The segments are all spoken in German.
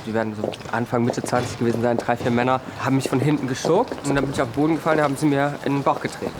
die werden so Anfang, Mitte 20 gewesen sein, 3, 4 Männer, haben mich von hinten geschoben und dann bin ich auf den Boden gefallen, haben sie mir in den Bauch getreten.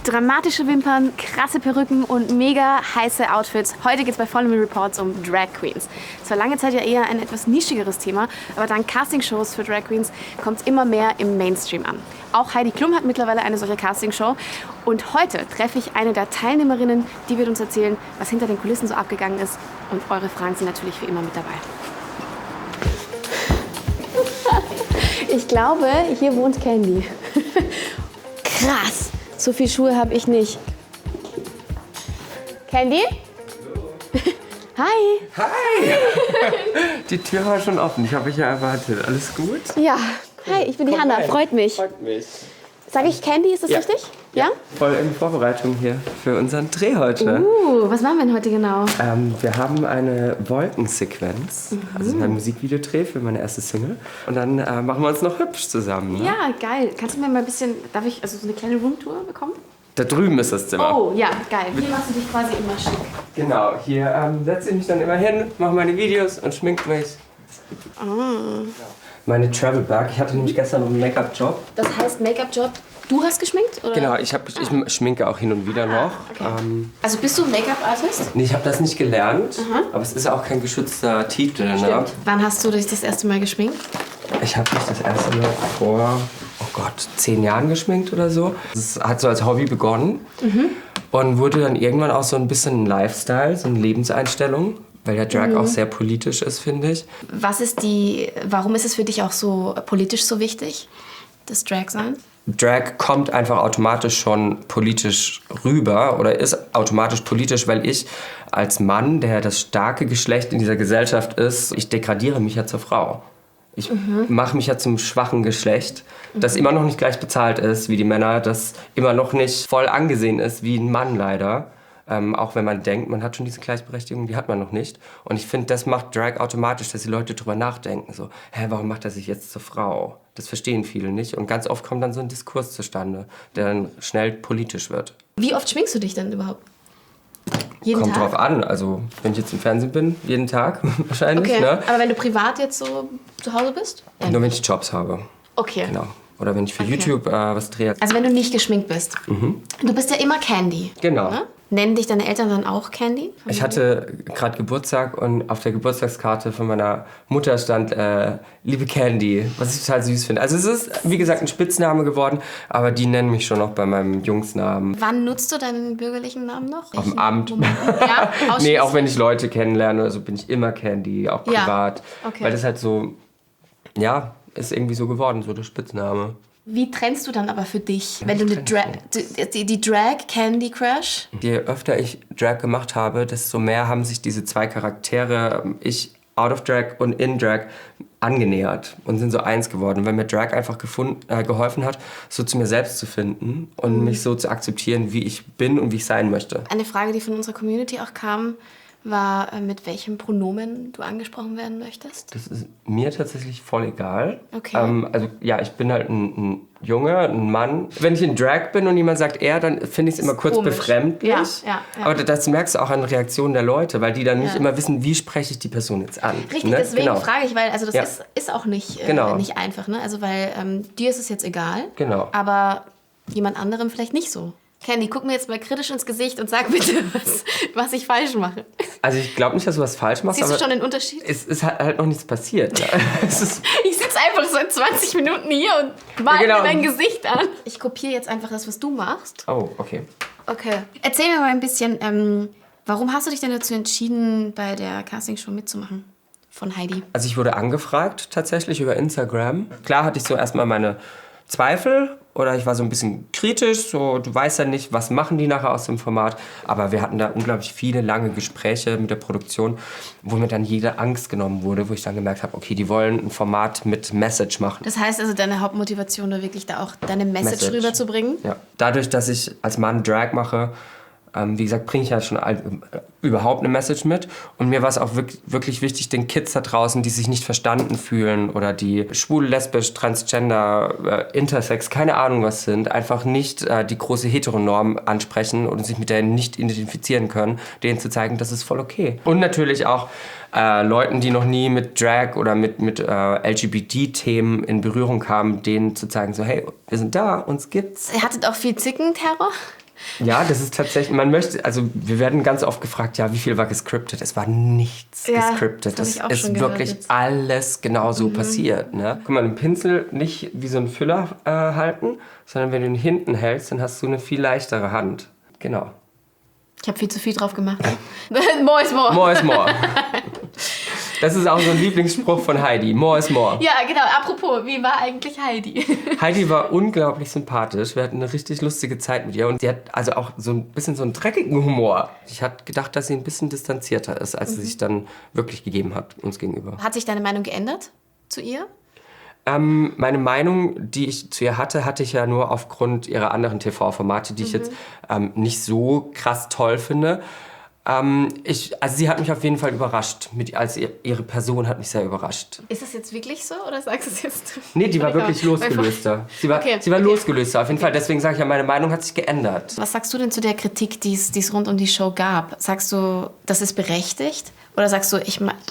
Dramatische Wimpern, krasse Perücken und mega heiße Outfits. Heute geht es bei Follow Me Reports um Drag Queens. Es war lange Zeit ja eher ein etwas nischigeres Thema, aber dank Castingshows für Drag Queens kommt es immer mehr im Mainstream an. Auch Heidi Klum hat mittlerweile eine solche Castingshow. Und heute treffe ich eine der Teilnehmerinnen, die wird uns erzählen, was hinter den Kulissen so abgegangen ist. Und eure Fragen sind natürlich wie immer mit dabei. Ich glaube, hier wohnt Candy. Krass! So viele Schuhe habe ich nicht. Candy? Hi! Hi! Die Tür war schon offen, ich habe dich ja erwartet. Alles gut? Ja. Hi, ich bin die Hanna, freut mich. Freut mich. Sag ich Candy, ist das richtig? Ja? Voll in Vorbereitung hier für unseren Dreh heute. Was machen wir denn heute genau? Wir haben eine Wolkensequenz, also ein Musikvideodreh für meine erste Single. Und dann machen wir uns noch hübsch zusammen. Ne? Ja, geil. Kannst du mir mal ein bisschen, darf ich also so eine kleine Roomtour bekommen? Da drüben ist das Zimmer. Oh, ja, geil. Hier machst du dich quasi immer schick. Genau, hier setze ich mich dann immer hin, mache meine Videos und schmink mich. Meine Travel Bag. Ich hatte nämlich gestern noch einen Make-up-Job. Das heißt Make-up-Job. Du hast geschminkt? Oder? Genau, ich schminke auch hin und wieder noch. Okay. Also bist du ein Make-up-Artist? Nee, ich habe das nicht gelernt, aber es ist auch kein geschützter Titel. Ne? Wann hast du dich das erste Mal geschminkt? Ich habe mich das erste Mal vor, 10 Jahren geschminkt oder so. Es hat so als Hobby begonnen und wurde dann irgendwann auch so ein bisschen ein Lifestyle, so eine Lebenseinstellung. Weil ja Drag auch sehr politisch ist, finde ich. Warum ist es für dich auch so politisch so wichtig, das Drag-Sein? Drag kommt einfach automatisch schon politisch rüber oder ist automatisch politisch, weil ich als Mann, der das starke Geschlecht in dieser Gesellschaft ist, ich degradiere mich ja zur Frau. Ich mache mich ja zum schwachen Geschlecht, das immer noch nicht gleich bezahlt ist wie die Männer, das immer noch nicht voll angesehen ist wie ein Mann leider. Auch wenn man denkt, man hat schon diese Gleichberechtigung, die hat man noch nicht. Und ich finde, das macht Drag automatisch, dass die Leute drüber nachdenken. So, warum macht er sich jetzt zur Frau? Das verstehen viele nicht. Und ganz oft kommt dann so ein Diskurs zustande, der dann schnell politisch wird. Wie oft schminkst du dich denn überhaupt? Jeden Kommt Tag? drauf an. Also, wenn ich jetzt im Fernsehen bin, jeden Tag wahrscheinlich. Okay, Ne? aber wenn du privat jetzt so zu Hause bist? Nur wenn ich Jobs habe. Okay. Genau. Oder wenn ich für YouTube was drehe. Also wenn du nicht geschminkt bist. Du bist ja immer Candy. Genau. Ne? Nennen dich deine Eltern dann auch Candy? Ich hatte gerade Geburtstag und auf der Geburtstagskarte von meiner Mutter stand liebe Candy, was ich total süß finde. Also es ist, wie gesagt, ein Spitzname geworden, aber die nennen mich schon noch bei meinem Jungsnamen. Wann nutzt du deinen bürgerlichen Namen noch? Auf dem Amt. Ja, Nee, auch wenn ich Leute kennenlerne, also bin ich immer Candy, auch privat. Okay. Weil das halt so, ja, ist irgendwie so geworden, so der Spitzname. Wie trennst du dann aber für dich, wenn du die Drag Candy Crush? Je öfter ich Drag gemacht habe, desto mehr haben sich diese zwei Charaktere, ich out of Drag und in Drag, angenähert und sind so eins geworden, weil mir Drag einfach geholfen hat, so zu mir selbst zu finden und mich so zu akzeptieren, wie ich bin und wie ich sein möchte. Eine Frage, die von unserer Community auch kam, war, mit welchem Pronomen du angesprochen werden möchtest? Das ist mir tatsächlich voll egal. Okay. Also ja, ich bin halt ein Junge, ein Mann. Wenn ich in Drag bin und jemand sagt er, dann finde ich es immer kurz komisch. befremdlich. Ja. Aber das merkst du auch an Reaktionen der Leute, weil die dann nicht immer wissen, wie spreche ich die Person jetzt an. Richtig, ne? deswegen Genau. frage ich, weil also das ist auch nicht einfach. Ne? Also weil dir ist es jetzt egal, aber jemand anderem vielleicht nicht so. Candy, guck mir jetzt mal kritisch ins Gesicht und sag bitte, was ich falsch mache. Also ich glaube nicht, dass du was falsch machst. Siehst du aber schon den Unterschied? Es ist halt noch nichts passiert. Ne? Ich sitze einfach seit 20 Minuten hier und male mir dein Gesicht an. Ich kopiere jetzt einfach das, was du machst. Oh, okay. Okay. Erzähl mir mal ein bisschen, warum hast du dich denn dazu entschieden, bei der Castingshow mitzumachen von Heidi? Also ich wurde angefragt tatsächlich über Instagram. Klar hatte ich so erstmal meine Zweifel oder ich war so ein bisschen kritisch, so du weißt ja nicht, was machen die nachher aus dem Format, aber wir hatten da unglaublich viele lange Gespräche mit der Produktion, wo mir dann jede Angst genommen wurde, wo ich dann gemerkt habe, okay, die wollen ein Format mit Message machen. Das heißt also, deine Hauptmotivation war wirklich da auch deine Message rüberzubringen? Ja. Dadurch, dass ich als Mann Drag mache, wie gesagt, bringe ich ja schon überhaupt eine Message mit. Und mir war es auch wirklich wichtig, den Kids da draußen, die sich nicht verstanden fühlen oder die schwul, lesbisch, transgender, intersex, keine Ahnung was sind, einfach nicht die große Heteronorm ansprechen und sich mit der nicht identifizieren können, denen zu zeigen, das ist voll okay. Und natürlich auch Leuten, die noch nie mit Drag oder mit LGBT-Themen in Berührung kamen, denen zu zeigen, so hey, wir sind da, uns gibt's. Ihr hattet auch viel Zickenterror? Ja, das ist tatsächlich, wir werden ganz oft gefragt, ja, wie viel war gescriptet? Es war nichts gescriptet. Das ist wirklich alles genauso passiert. Ne? Guck mal, einen Pinsel nicht wie so ein Füller halten, sondern wenn du ihn hinten hältst, dann hast du eine viel leichtere Hand. Genau. Ich habe viel zu viel drauf gemacht. More is more. More is more. Das ist auch so ein Lieblingsspruch von Heidi. More is more. Ja, genau. Apropos, wie war eigentlich Heidi? Heidi war unglaublich sympathisch. Wir hatten eine richtig lustige Zeit mit ihr. Und sie hat also auch so ein bisschen so einen dreckigen Humor. Ich hatte gedacht, dass sie ein bisschen distanzierter ist, als sie sich dann wirklich gegeben hat uns gegenüber. Hat sich deine Meinung geändert zu ihr? Meine Meinung, die ich zu ihr hatte ich ja nur aufgrund ihrer anderen TV-Formate, die ich jetzt nicht so krass toll finde. Also sie hat mich auf jeden Fall überrascht. Ihre Person hat mich sehr überrascht. Ist das jetzt wirklich so oder sagst du es jetzt? Nee, die war wirklich losgelöster. Sie war losgelöster, auf jeden Fall. Deswegen sage ich ja, meine Meinung hat sich geändert. Was sagst du denn zu der Kritik, die es rund um die Show gab? Sagst du, das ist berechtigt? Oder sagst du,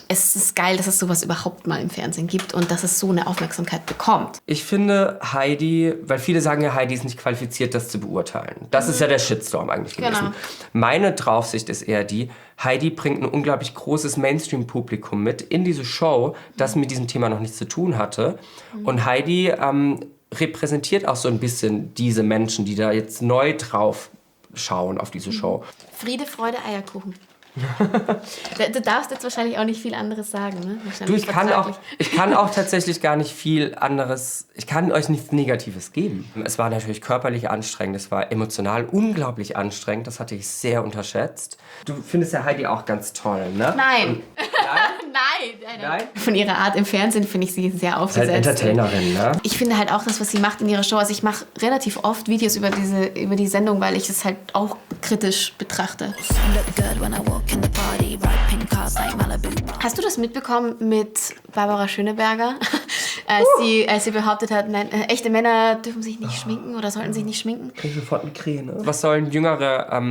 es ist geil, dass es sowas überhaupt mal im Fernsehen gibt und dass es so eine Aufmerksamkeit bekommt? Ich finde Heidi, weil viele sagen ja, Heidi ist nicht qualifiziert, das zu beurteilen. Das ist ja der Shitstorm eigentlich gewesen. Genau. Meine Draufsicht ist eher die, Heidi bringt ein unglaublich großes Mainstream-Publikum mit in diese Show, das mit diesem Thema noch nichts zu tun hatte. Und Heidi repräsentiert auch so ein bisschen diese Menschen, die da jetzt neu drauf schauen auf diese Show. Friede, Freude, Eierkuchen. Du darfst jetzt wahrscheinlich auch nicht viel anderes sagen, ne? Du, ich kann auch tatsächlich gar nicht viel anderes, ich kann euch nichts Negatives geben. Es war natürlich körperlich anstrengend, es war emotional unglaublich anstrengend, das hatte ich sehr unterschätzt. Du findest ja Heidi auch ganz toll, ne? Nein. Nein. Von ihrer Art im Fernsehen finde ich sie sehr aufgesetzt. Als Entertainerin, ne? Ich finde halt auch das, was sie macht in ihrer Show. Also ich mache relativ oft Videos über die Sendung, weil ich es halt auch kritisch betrachte. Hast du das mitbekommen mit Barbara Schöneberger? als sie behauptet hat, nein, echte Männer dürfen sich nicht schminken oder sollten sich nicht schminken? Krieg ich sofort Migräne. Was sollen jüngere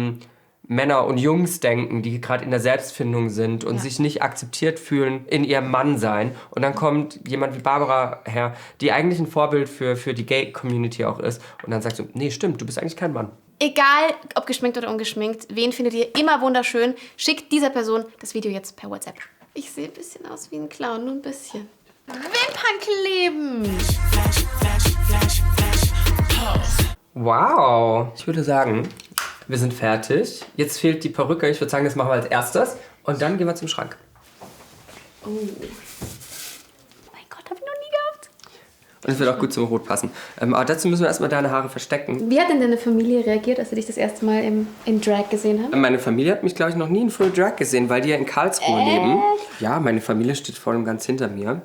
Männer und Jungs denken, die gerade in der Selbstfindung sind und sich nicht akzeptiert fühlen in ihrem Mannsein. Und dann kommt jemand wie Barbara her, die eigentlich ein Vorbild für die Gay-Community auch ist. Und dann sagt so, nee, stimmt, du bist eigentlich kein Mann. Egal, ob geschminkt oder ungeschminkt, wen findet ihr immer wunderschön? Schickt dieser Person das Video jetzt per WhatsApp. Ich sehe ein bisschen aus wie ein Clown, nur ein bisschen. Wimpernkleben! Wow. Ich würde sagen, wir sind fertig. Jetzt fehlt die Perücke. Ich würde sagen, das machen wir als erstes. Und dann gehen wir zum Schrank. Oh. Mein Gott, habe ich noch nie gehabt. Und es wird auch gut zum Rot passen. Aber dazu müssen wir erstmal deine Haare verstecken. Wie hat denn deine Familie reagiert, als sie dich das erste Mal in Drag gesehen haben? Meine Familie hat mich, glaube ich, noch nie in Full Drag gesehen, weil die ja in Karlsruhe leben. Ja, meine Familie steht voll und ganz hinter mir.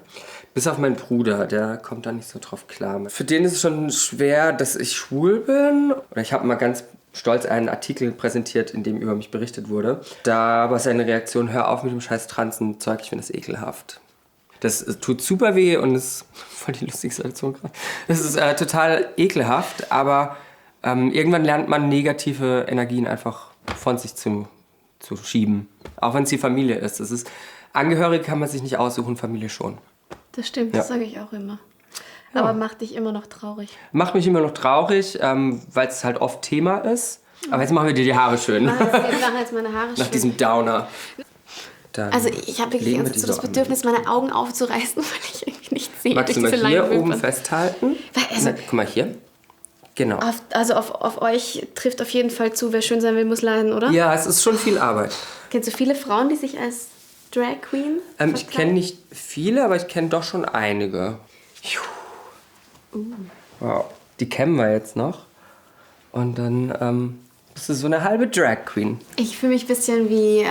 Bis auf meinen Bruder, der kommt da nicht so drauf klar. Für den ist es schon schwer, dass ich schwul bin. Oder ich habe mal ganz stolz einen Artikel präsentiert, in dem über mich berichtet wurde. Da war seine Reaktion, hör auf mit dem scheiß Transen-Zeug, ich finde das ekelhaft. Das tut super weh und ist voll die lustige Situation gerade. Das ist total ekelhaft, aber irgendwann lernt man negative Energien einfach von sich zu schieben. Auch wenn es die Familie ist. Angehörige kann man sich nicht aussuchen, Familie schon. Das stimmt, das sage ich auch immer. Ja. Aber macht dich immer noch traurig. Macht mich immer noch traurig, weil es halt oft Thema ist. Aber jetzt machen wir dir die Haare schön. Wir machen jetzt meine Haare schön. Nach diesem Downer. Dann also ich habe wirklich so das Bedürfnis, meine Augen aufzureißen, weil ich irgendwie nicht sehe. Magst du mal hier oben festhalten? Also, guck mal hier. Genau. Auf euch trifft auf jeden Fall zu, wer schön sein will, muss leiden, oder? Ja, es ist schon viel Arbeit. Kennst du viele Frauen, die sich als Drag Queen ich kenne nicht viele, aber ich kenne doch schon einige. Wow. Die kennen wir jetzt noch. Und dann bist du so eine halbe Drag Queen. Ich fühle mich ein bisschen wie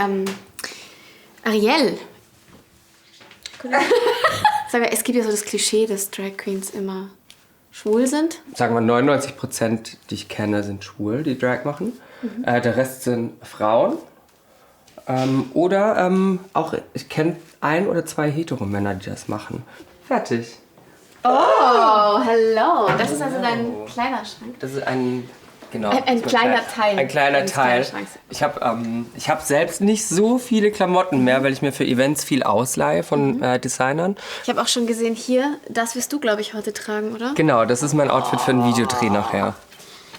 Ariel. Sag mal, es gibt ja so das Klischee, dass Drag Queens immer schwul sind? Sagen wir 99%, die ich kenne, sind schwul, die Drag machen. Der Rest sind Frauen. Oder auch, ich kenne 1 oder 2 Heteromänner, die das machen. Fertig. Oh, hello. Das ist also dein Kleiderschrank. Das ist ein kleiner Teil. Ein kleiner Teil. Ich hab selbst nicht so viele Klamotten mehr, weil ich mir für Events viel ausleihe von Designern. Ich habe auch schon gesehen, hier, das wirst du, glaube ich, heute tragen, oder? Genau, das ist mein Outfit für einen Videodreh nachher.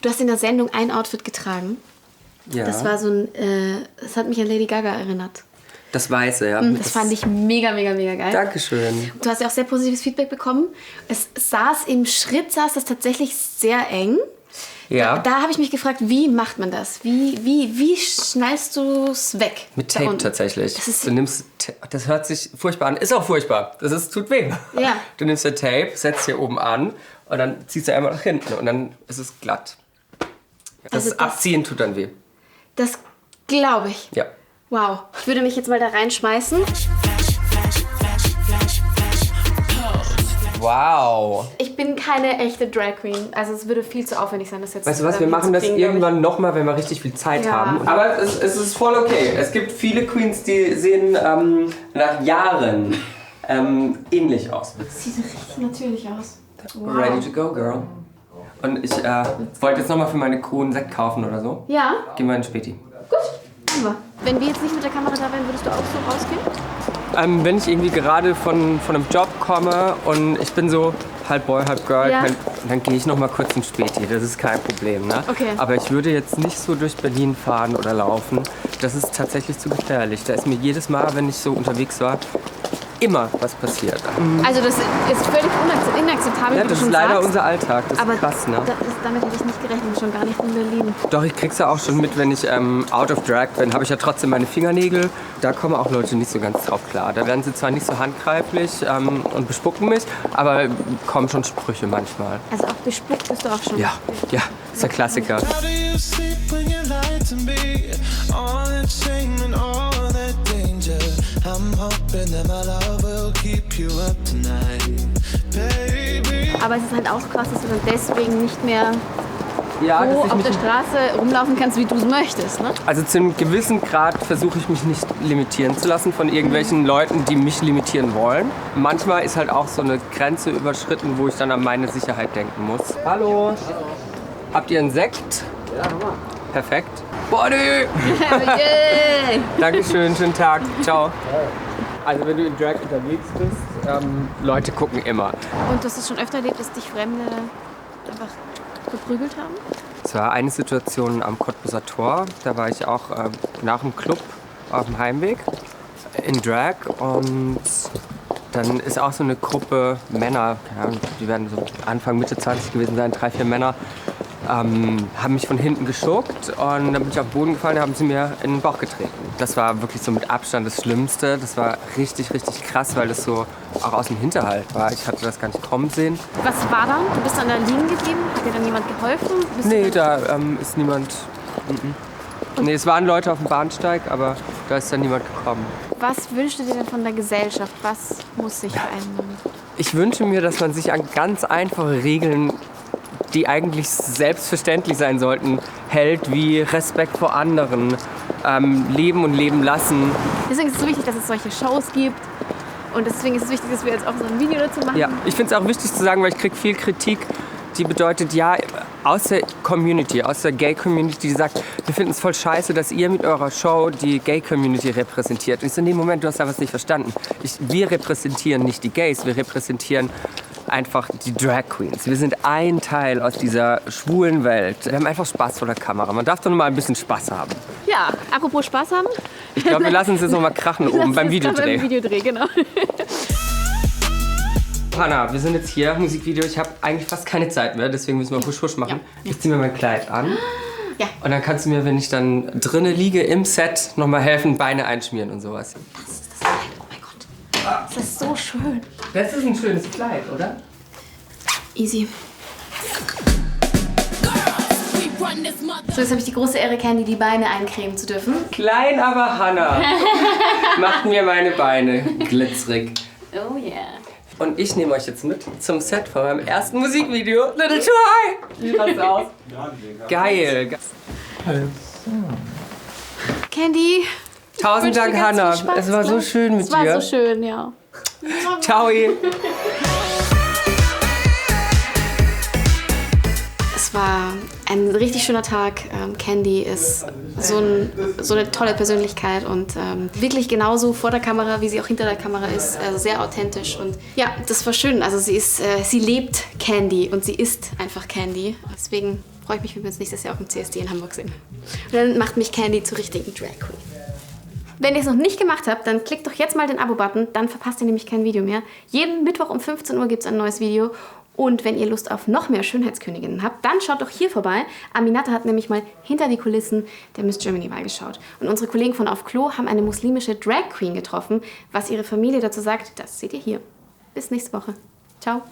Du hast in der Sendung ein Outfit getragen. Ja. Das war so ein, das hat mich an Lady Gaga erinnert. Das Weiße, ja. Das fand ich mega, mega, mega geil. Dankeschön. Du hast ja auch sehr positives Feedback bekommen. Im Schritt saß das tatsächlich sehr eng. Ja. Da habe ich mich gefragt, wie macht man das? Wie schnallst du es weg? Mit Tape tatsächlich. Das hört sich furchtbar an. Ist auch furchtbar. Tut weh. Ja. Du nimmst den Tape, setzt hier oben an und dann ziehst du einmal nach hinten und dann ist es glatt. Das Abziehen tut dann weh. Das glaube ich. Ja. Wow. Ich würde mich jetzt mal da reinschmeißen. Wow. Ich bin keine echte Drag Queen. Also es würde viel zu aufwendig sein, das jetzt Weißt du was, wir machen das irgendwann nochmal, wenn wir richtig viel Zeit haben. Aber es ist voll okay. Es gibt viele Queens, die sehen nach Jahren ähnlich aus. Das sieht richtig natürlich aus. Wow. Ready to go, girl. Und ich wollte jetzt nochmal für meine Crew einen Sekt kaufen oder so. Ja. Gehen wir in Späti. Gut. Wenn wir jetzt nicht mit der Kamera da wären, würdest du auch so rausgehen? Wenn ich irgendwie gerade von einem Job komme und ich bin so halb Boy, halb Girl, Ja. dann gehe ich noch mal kurz in Späti. Das ist kein Problem. Ne? Okay. Aber ich würde jetzt nicht so durch Berlin fahren oder laufen. Das ist tatsächlich zu gefährlich. Da ist mir jedes Mal, wenn ich so unterwegs war, immer was passiert. Also das ist völlig inakzeptabel, Ja, wie du das ist schon leider sagst. unser Alltag. Das Aber ist krass, ne? damit hätte ich nicht gerechnet, schon gar nicht in Berlin. Doch, ich krieg's ja auch schon mit, wenn ich out of drag bin, habe ich ja trotzdem meine Fingernägel. Da kommen auch Leute nicht so ganz drauf klar. Da werden sie zwar nicht so handgreiflich und bespucken mich, aber kommen schon Sprüche manchmal. Also auch bespuckt bist du auch schon. Ja, ist der Klassiker. How do you sleep when you lie to me? All that shame and all that danger. I'm hoping that my love will keep you up tonight, baby. Aber es ist halt auch krass, dass du dann deswegen nicht mehr Ja, so dass ich auf mich, der Straße rumlaufen kannst, wie du es möchtest, ne? also zu einem gewissen Grad versuche ich mich nicht limitieren zu lassen von irgendwelchen Leuten, die mich limitieren wollen. Manchmal ist halt auch so eine Grenze überschritten, wo ich dann an meine Sicherheit denken muss. Hallo. Habt ihr einen Sekt? Ja, nochmal. Perfekt. Body! Yay! Dankeschön, schönen Tag. Ciao. Also wenn du in Drag unterwegs bist, Leute gucken immer. Und du hast es schon öfter erlebt, dass dich Fremde einfach geprügelt haben? Es war eine Situation am Cottbuser Tor. Da war ich auch nach dem Club auf dem Heimweg in Drag und dann ist auch so eine Gruppe Männer, ja, die werden so Anfang, Mitte 20 gewesen sein, 3, 4 Männer, haben mich von hinten geschuckt und dann bin ich auf den Boden gefallen und haben sie mir in den Bauch getreten. Das war wirklich so mit Abstand das Schlimmste. Das war richtig, richtig krass, weil das so auch aus dem Hinterhalt war. Ich hatte das gar nicht kommen sehen. Was war da? Du bist dann da liegen geblieben? Hat dir dann jemand geholfen? Nee, da ist niemand. Nee, es waren Leute auf dem Bahnsteig, aber da ist dann niemand gekommen. Was wünschst du dir denn von der Gesellschaft? Was muss sich verändern? Ich wünsche mir, dass man sich an ganz einfache Regeln, die eigentlich selbstverständlich sein sollten, hält, wie Respekt vor anderen, leben und leben lassen. Deswegen ist es so wichtig, dass es solche Shows gibt. Und deswegen ist es wichtig, dass wir jetzt auch so ein Video dazu machen. Ja, ich finde es auch wichtig zu sagen, weil ich kriege viel Kritik, die bedeutet, ja, aus der Community, aus der Gay-Community, die sagt, wir finden es voll scheiße, dass ihr mit eurer Show die Gay-Community repräsentiert. Und ich so, nee, Moment, du hast da was nicht verstanden. Wir repräsentieren nicht die Gays, wir repräsentieren einfach die Drag Queens. Wir sind ein Teil aus dieser schwulen Welt. Wir haben einfach Spaß vor der Kamera. Man darf doch nur mal ein bisschen Spaß haben. Ja, apropos Spaß haben. Ich glaube, wir lassen uns jetzt noch mal krachen oben beim Videodreh. Beim Videodreh, genau. Hanna, wir sind jetzt hier, Musikvideo. Ich habe eigentlich fast keine Zeit mehr, deswegen müssen wir husch husch machen. Ja. Ich ziehe mir mein Kleid an. Ja. Und dann kannst du mir, wenn ich dann drinnen liege im Set, noch mal helfen, Beine einschmieren und sowas. Das ist das Kleid, oh mein Gott. Das ist so schön. Das ist ein schönes Kleid, oder? Easy. So, jetzt habe ich die große Ehre, Candy die Beine eincremen zu dürfen. Klein, aber Hanna macht mir meine Beine glitzerig. Oh yeah. Und ich nehme euch jetzt mit zum Set von meinem ersten Musikvideo, Little Try. Wie sieht das aus? Geil. Candy. Tausend Dank, Hannah. Es war so schön mit dir. Es war so schön, ja. Ciao. Es war ein richtig schöner Tag. Candy ist so eine tolle Persönlichkeit und wirklich genauso vor der Kamera, wie sie auch hinter der Kamera ist. Also sehr authentisch und ja, das war schön. Also sie lebt Candy und sie ist einfach Candy. Deswegen freue ich mich, wenn wir uns nächstes Jahr auch im CSD in Hamburg sehen. Und dann macht mich Candy zur richtigen Drag Queen. Wenn ihr es noch nicht gemacht habt, dann klickt doch jetzt mal den Abo-Button, dann verpasst ihr nämlich kein Video mehr. Jeden Mittwoch um 15 Uhr gibt es ein neues Video. Und wenn ihr Lust auf noch mehr Schönheitsköniginnen habt, dann schaut doch hier vorbei. Aminata hat nämlich mal hinter die Kulissen der Miss Germany-Wahl geschaut. Und unsere Kollegen von Auf Klo haben eine muslimische Drag Queen getroffen. Was ihre Familie dazu sagt, das seht ihr hier. Bis nächste Woche. Ciao.